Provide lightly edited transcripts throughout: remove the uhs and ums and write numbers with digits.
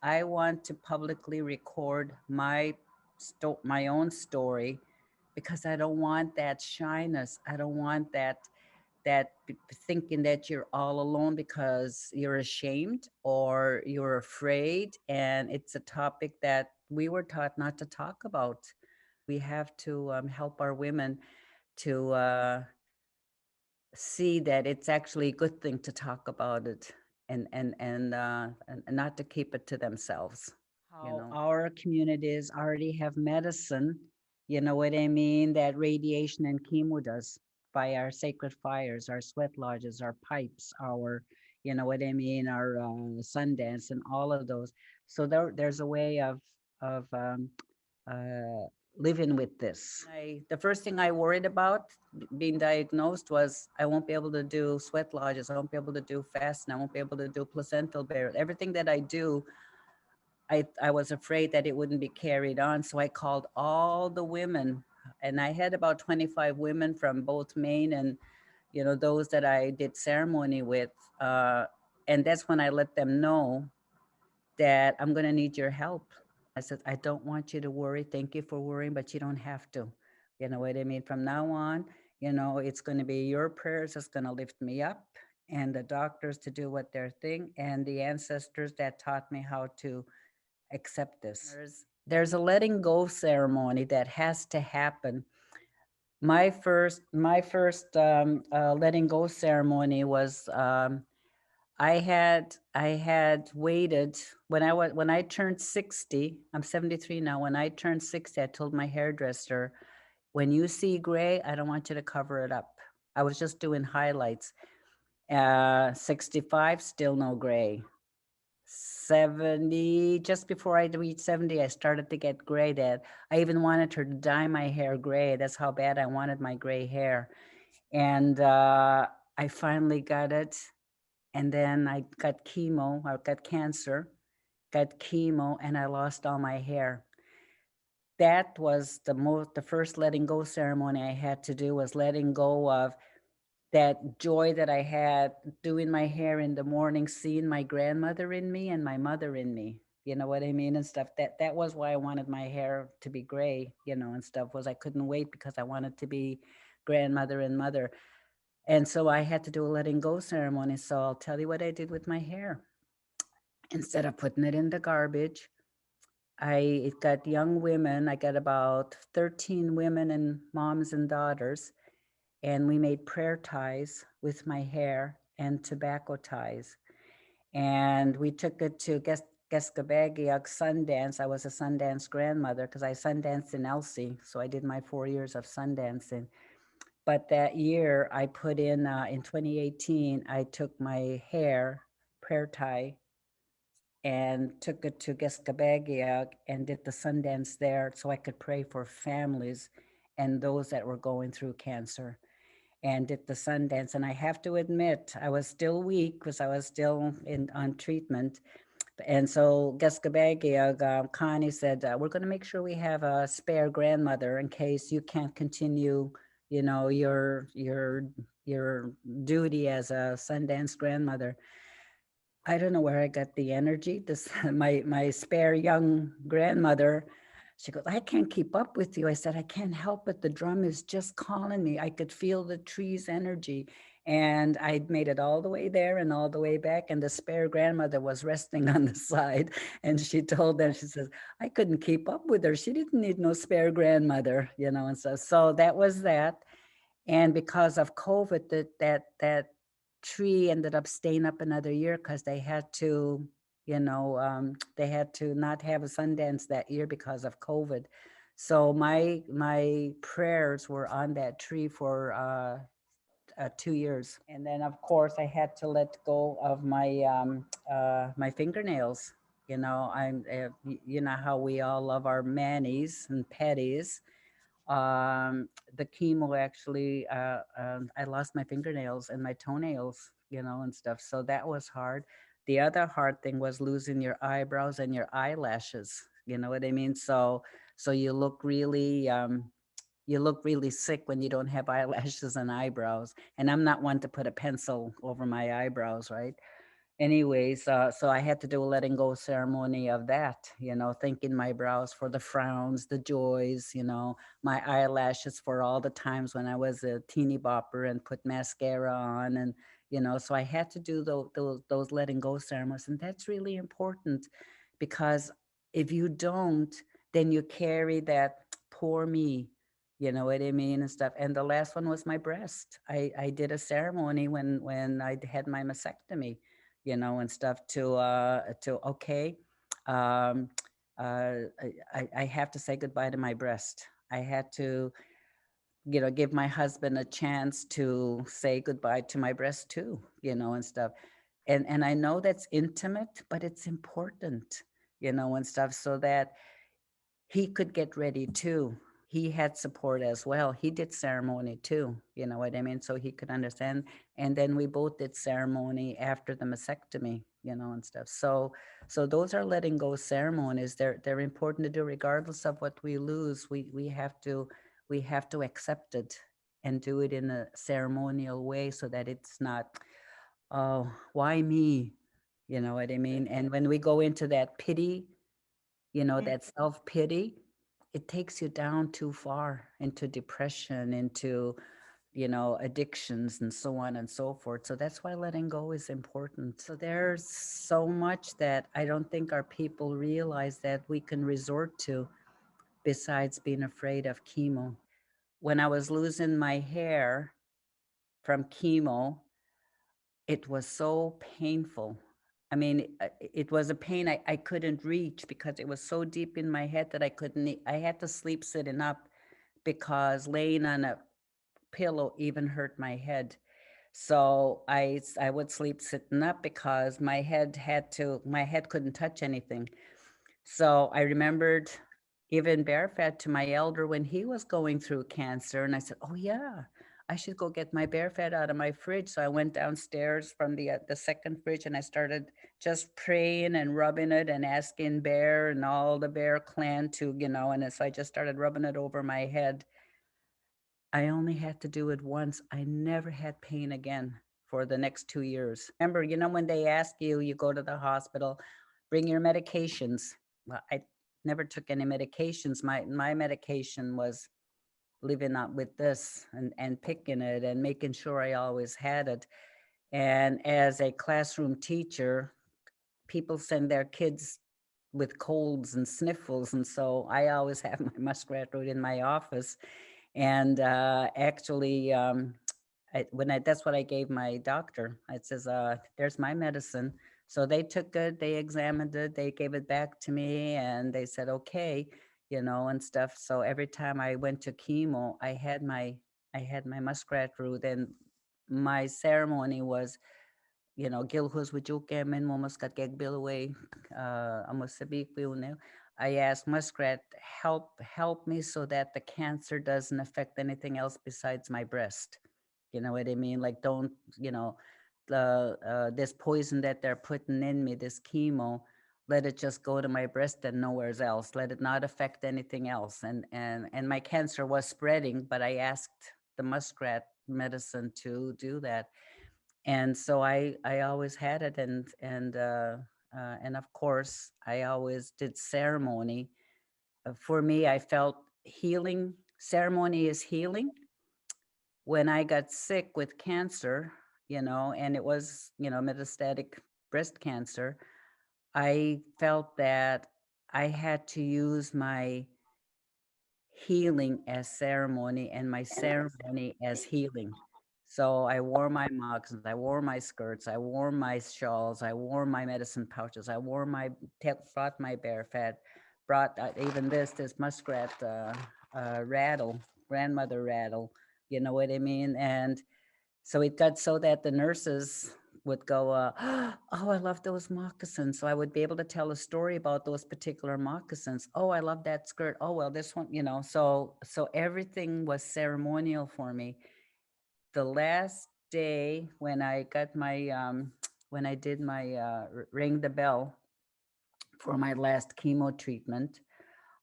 I want to publicly record my own story because I don't want that shyness. I don't want thinking that you're all alone because you're ashamed or you're afraid. And it's a topic that we were taught not to talk about. We have to help our women to see that it's actually a good thing to talk about it, and not to keep it to themselves. How our communities already have medicine, you know what I mean, that radiation and chemo does by our sacred fires, our sweat lodges, our pipes, our, you know what I mean, our Sundance and all of those. So there's a way of uh, living with this. The first thing I worried about being diagnosed was I won't be able to do sweat lodges. I won't be able to do fasting. I won't be able to do placental burial. Everything that I do, I was afraid that it wouldn't be carried on. So I called all the women, and I had about 25 women from both Maine and, you know, those that I did ceremony with. Uh, and that's when I let them know that I'm going to need your help. I said, I don't want you to worry. Thank you for worrying, but you don't have to. You know what I mean? From now on, you know, it's going to be your prayers that's going to lift me up, and the doctors to do what their thing, and the ancestors that taught me how to accept this. There's a letting go ceremony that has to happen. My first letting go ceremony was I had waited when I turned 60. I'm 73 now. When I turned 60, I told my hairdresser, when you see gray, I don't want you to cover it up. I was just doing highlights. 65, still no gray. 70, just before I reached 70, I started to get gray. That I even wanted her to dye my hair gray. That's how bad I wanted my gray hair. And I finally got it. And then I got chemo. I got cancer, got chemo, and I lost all my hair. That was the first letting go ceremony I had to do, was letting go of that joy that I had doing my hair in the morning, seeing my grandmother in me and my mother in me. You know what I mean? And stuff. That was why I wanted my hair to be gray, you know, and stuff, was I couldn't wait because I wanted to be grandmother and mother. And so I had to do a letting go ceremony. So I'll tell you what I did with my hair. Instead of putting it in the garbage, I got young women. I got about 13 women and moms and daughters, and we made prayer ties with my hair and tobacco ties. And we took it to Geskabagiak Sundance. I was a Sundance grandmother because I Sundanced in Elsie. So I did my 4 years of Sundancing. But that year I put in 2018, I took my hair, prayer tie, and took it to Geskabagiak and did the Sundance there so I could pray for families and those that were going through cancer, and did the Sundance. And I have to admit, I was still weak because I was still on treatment. And so Geskabagiak, Connie said, we're going to make sure we have a spare grandmother in case you can't continue, you know, your duty as a Sundance grandmother. I don't know where I got the energy. This my spare young grandmother, she goes, I can't keep up with you. I said, I can't help it. The drum is just calling me. I could feel the tree's energy. And I made it all the way there and all the way back. And the spare grandmother was resting on the side. And she told them, she says, I couldn't keep up with her. She didn't need no spare grandmother, you know, and so that was that. And because of COVID, that tree ended up staying up another year because they had to, you know, they had to not have a Sundance that year because of COVID. So my prayers were on that tree for 2 years. And then of course I had to let go of my fingernails. You know, you know how we all love our manis and petties. The chemo actually, I lost my fingernails and my toenails, you know, and stuff. So that was hard. The other hard thing was losing your eyebrows and your eyelashes. You know what I mean? So you look really sick when you don't have eyelashes and eyebrows. And I'm not one to put a pencil over my eyebrows, right? anyways, so I had to do a letting go ceremony of that, thanking my brows for the frowns, the joys, my eyelashes for all the times when I was a teeny bopper and put mascara on. And, so I had to do those letting go ceremonies. And that's really important because if you don't, then you carry that poor me, you know what I mean, and stuff. And the last one was my breast. I did a ceremony when I had my mastectomy, and stuff to okay, um, I have to say goodbye to my breast. I had to, give my husband a chance to say goodbye to my breast too, and stuff. And I know that's intimate, but it's important, and stuff, so that he could get ready too. He had support as well. He did ceremony too, you know what I mean? So he could understand. And then we both did ceremony after the mastectomy, and stuff. So those are letting go ceremonies. They're important to do regardless of what we lose. We have to accept it and do it in a ceremonial way so that it's not, oh, why me? You know what I mean? And when we go into that pity, that self-pity, it takes you down too far into depression, into, addictions and so on and so forth. So that's why letting go is important. So there's so much that I don't think our people realize that we can resort to besides being afraid of chemo. When I was losing my hair from chemo, it was so painful. I mean, it was a pain I couldn't reach because it was so deep in my head that I couldn't, I had to sleep sitting up because laying on a pillow even hurt my head. So I would sleep sitting up because my head couldn't touch anything. So I remembered giving bear fat to my elder when he was going through cancer. And I said, oh, yeah, I should go get my bear fat out of my fridge. So I went downstairs from the second fridge and I started just praying and rubbing it and asking Bear and all the Bear clan to, and so I just started rubbing it over my head. I only had to do it once. I never had pain again for the next 2 years. Remember, when they ask you, you go to the hospital, bring your medications. Well, I never took any medications. My medication was living up with this and picking it and making sure I always had it. And as a classroom teacher, people send their kids with colds and sniffles. And so I always have my muskrat root in my office. And actually, that's what I gave my doctor. It says, there's my medicine. So they took it, they examined it, they gave it back to me, and they said, okay, and stuff. So every time I went to chemo, I had my muskrat root, and my ceremony was, Gilhus Wajuke Min Momuskat Geg Billaway, Amusabik Wilne. I asked Muskrat, help me so that the cancer doesn't affect anything else besides my breast. You know what I mean? Like, don't, the this poison that they're putting in me, this chemo, let it just go to my breast and nowhere else. Let it not affect anything else. And my cancer was spreading, but I asked the muskrat medicine to do that. And so I always had it, and of course I always did ceremony. For me, I felt healing. Ceremony is healing. When I got sick with cancer, and it was, metastatic breast cancer, I felt that I had to use my healing as ceremony and my ceremony as healing. So I wore my moccasins, I wore my skirts, I wore my shawls, I wore my medicine pouches, I brought my bear fat, brought even this muskrat rattle, grandmother rattle, you know what I mean? And so it got so that the nurses would go, oh, I love those moccasins. So I would be able to tell a story about those particular moccasins. Oh, I love that skirt. Oh, well, this one, so everything was ceremonial for me. The last day when I got my, when I did my ring the bell for my last chemo treatment,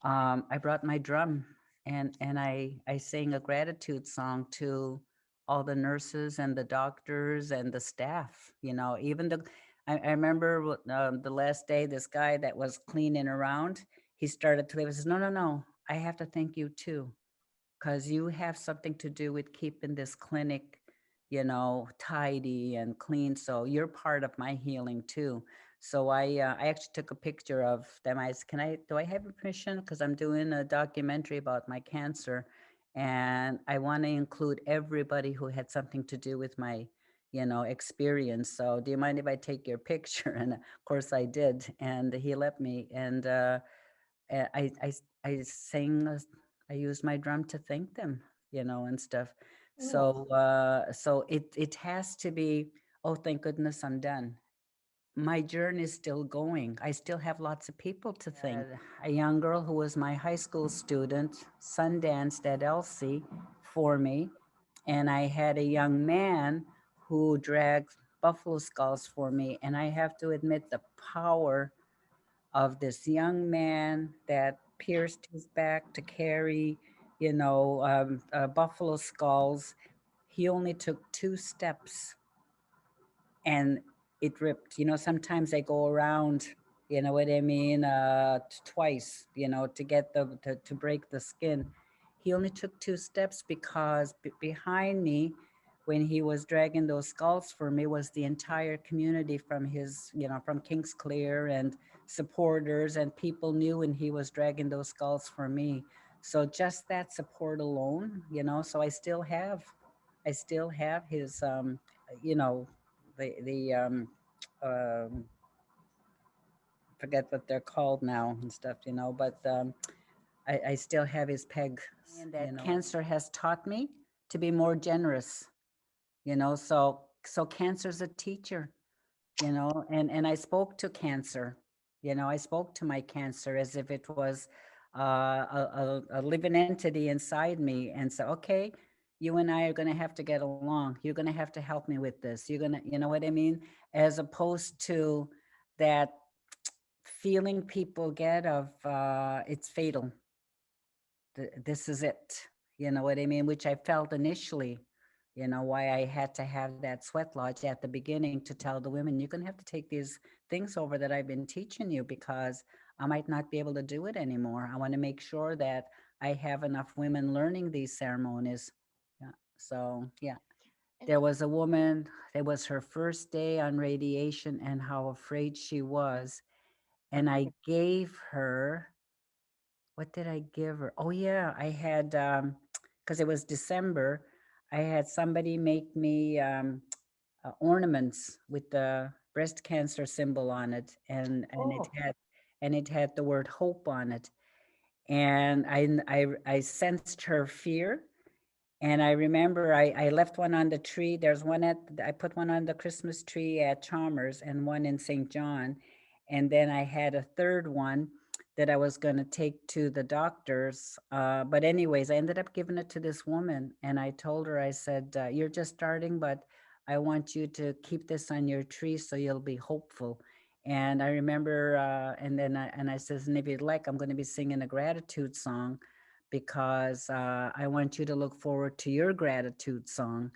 I brought my drum and I sang a gratitude song to all the nurses and the doctors and the staff. Even I remember the last day, this guy that was cleaning around, he started to leave. He says, no, no, no, I have to thank you too, because you have something to do with keeping this clinic, tidy and clean. So you're part of my healing too. So I actually took a picture of them. I said, do I have your permission? Because I'm doing a documentary about my cancer, and I want to include everybody who had something to do with my, experience. So do you mind if I take your picture? And of course I did, and he let me. And I sang, I used my drum to thank them, and stuff. Oh, So it has to be, oh, thank goodness I'm done. My journey is still going. I still have lots of people to thank. A young girl who was my high school student sun danced at Elsie for me, and I had a young man who dragged buffalo skulls for me. And I have to admit, the power of this young man that pierced his back to carry, buffalo skulls. He only took 2 steps and it ripped. Sometimes they go around, you know what I mean, twice, to get to break the skin. He only took 2 steps because behind me, when he was dragging those skulls for me, was the entire community from his, from Kingsclear, and supporters, and people knew when he was dragging those skulls for me. So just that support alone, so I still have his, you know, the um, forget what they're called now and stuff, but I still have his peg. And that cancer has taught me to be more generous, so cancer's a teacher, and I spoke to cancer, I spoke to my cancer as if it was a living entity inside me, and said, okay, you and I are going to have to get along. You're going to have to help me with this. You're going to, you know what I mean? As opposed to that feeling people get of it's fatal. This is it. You know what I mean? Which I felt initially, why I had to have that sweat lodge at the beginning to tell the women, you're going to have to take these things over that I've been teaching you, because I might not be able to do it anymore. I want to make sure that I have enough women learning these ceremonies. Yeah. So, yeah. and There was a woman, it was her first day on radiation, and how afraid she was. And I gave her, what did I give her? Oh yeah, I had because it was December, I had somebody make me ornaments with the breast cancer symbol on it, and it oh, had the word hope on it. And I sensed her fear, and I remember I left one on the tree. I put one on the Christmas tree at Chalmers and one in St. John. And then I had a third one that I was going to take to the doctors. But anyways, I ended up giving it to this woman. And I told her, I said, you're just starting, but I want you to keep this on your tree so you'll be hopeful. And I remember, and I says, and if you'd like, I'm going to be singing a gratitude song, because I want you to look forward to your gratitude song.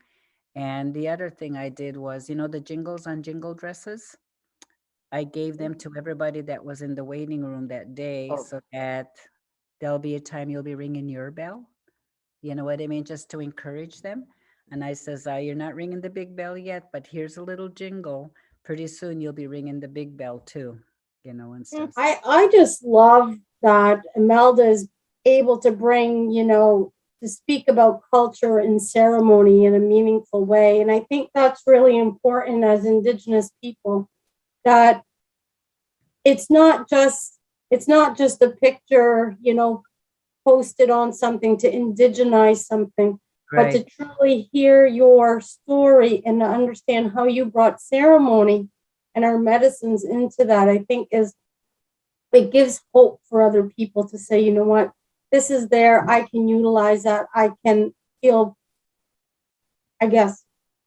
And the other thing I did was, the jingles on jingle dresses, I gave them to everybody that was in the waiting room that day, oh. so that there'll be a time you'll be ringing your bell. You know what I mean? Just to encourage them. And I says, you're not ringing the big bell yet, but here's a little jingle. Pretty soon you'll be ringing the big bell too, and stuff. I just love that Imelda is able to bring, to speak about culture and ceremony in a meaningful way. And I think that's really important as Indigenous people, that it's not just it's not just a picture, posted on something to indigenize something, but Right. to truly hear your story and to understand how you brought ceremony and our medicines into that, I think is it gives hope for other people to say, you know what, this is there. I can utilize that. I can feel, I guess,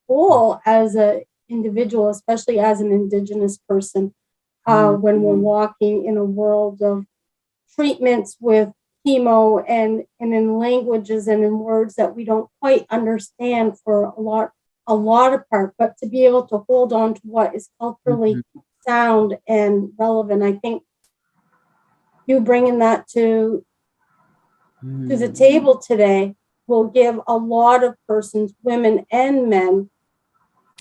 whole as an individual, especially as an Indigenous person, Mm. when we're walking in a world of treatments with chemo and in languages and in words that we don't quite understand for a lot a lot apart, but to be able to hold on to what is culturally sound and relevant. I think you bringing that to the table today will give a lot of persons, women and men,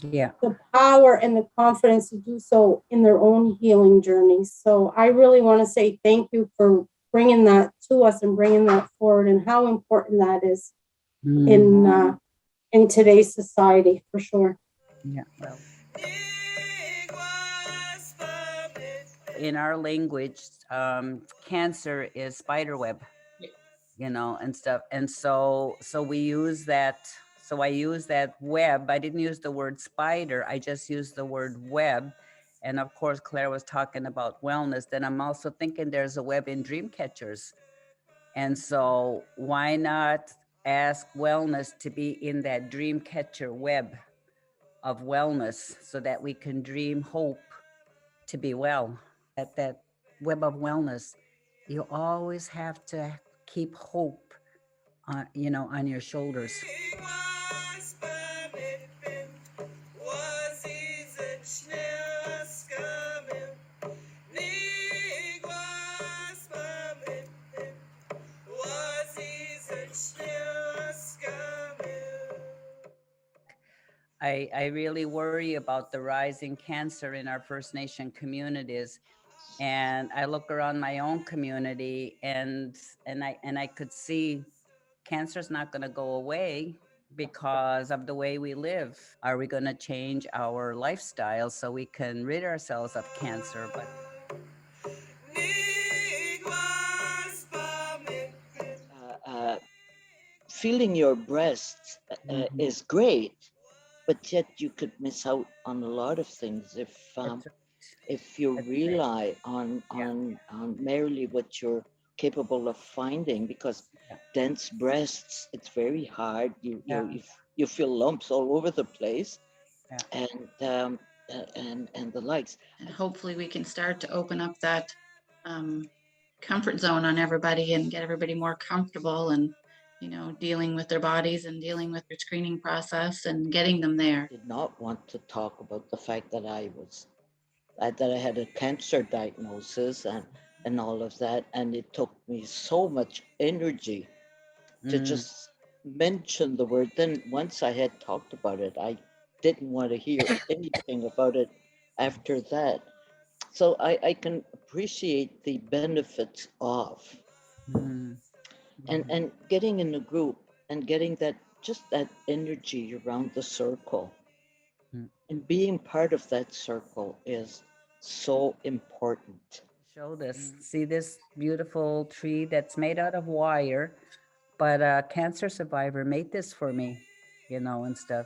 the power and the confidence to do so in their own healing journeys. So I really want to say thank you for bringing that to us and bringing that forward, and how important that is in today's society, for sure. Yeah, well, in our language, cancer is spider web, you know, and stuff. And so we use that. So I use that web. I didn't use the word spider. I just used the word web. And of course, Claire was talking about wellness. Then I'm also thinking there's a web in dream catchers. And so why not ask wellness to be in that dream catcher web of wellness so that we can dream hope to be well. That web of wellness, you always have to keep hope you know, on your shoulders. I really worry about the rising cancer in our First Nation communities. And I look around my own community, and I could see cancer's not going to go away because of the way we live. Are we going to change our lifestyle so we can rid ourselves of cancer? But feeling your breasts is great, but yet you could miss out on a lot of things if you rely on merely what you're capable of finding, because dense breasts, it's very hard. You feel lumps all over the place, and the likes. And hopefully we can start to open up that comfort zone on everybody and get everybody more comfortable and, you know, dealing with their bodies and dealing with their screening process and getting them there. I did not want to talk about the fact that I had a cancer diagnosis and all of that, and it took me so much energy to just mention the word. Then once I had talked about it, I didn't want to hear anything about it after that. So I can appreciate the benefits of and getting in a group and getting that, just that energy around the circle, and being part of that circle is so important. show this. See this beautiful tree that's made out of wire, but a cancer survivor made this for me, you know, and stuff.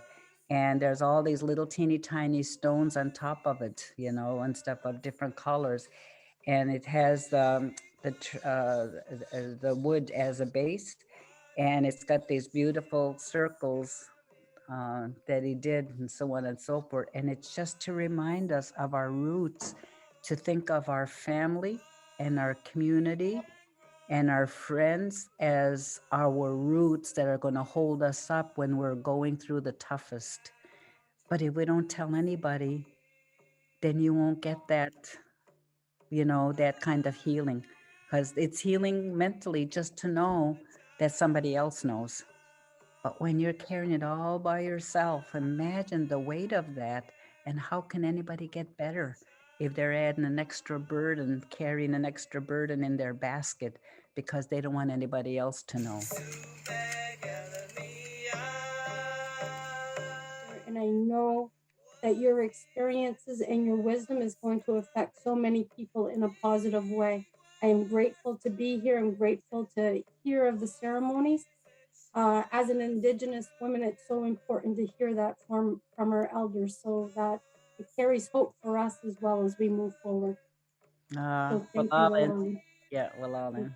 And there's all these little teeny tiny stones on top of it, you know, and stuff of different colors. And it has the wood as a base, and it's got these beautiful circles that he did, and so on and so forth. And it's just to remind us of our roots, to think of our family and our community and our friends as our roots that are going to hold us up when we're going through the toughest. But if we don't tell anybody, then you won't get that, you know, that kind of healing, because it's healing mentally just to know that somebody else knows. But when you're carrying it all by yourself, imagine the weight of that. And how can anybody get better if they're adding an extra burden, carrying an extra burden in their basket because they don't want anybody else to know? And I know that your experiences and your wisdom is going to affect so many people in a positive way. I am grateful to be here. I'm grateful to hear of the ceremonies. As an Indigenous woman, it's so important to hear that from our elders, so that it carries hope for us as well as we move forward. So thank you, Roland. Yeah, well,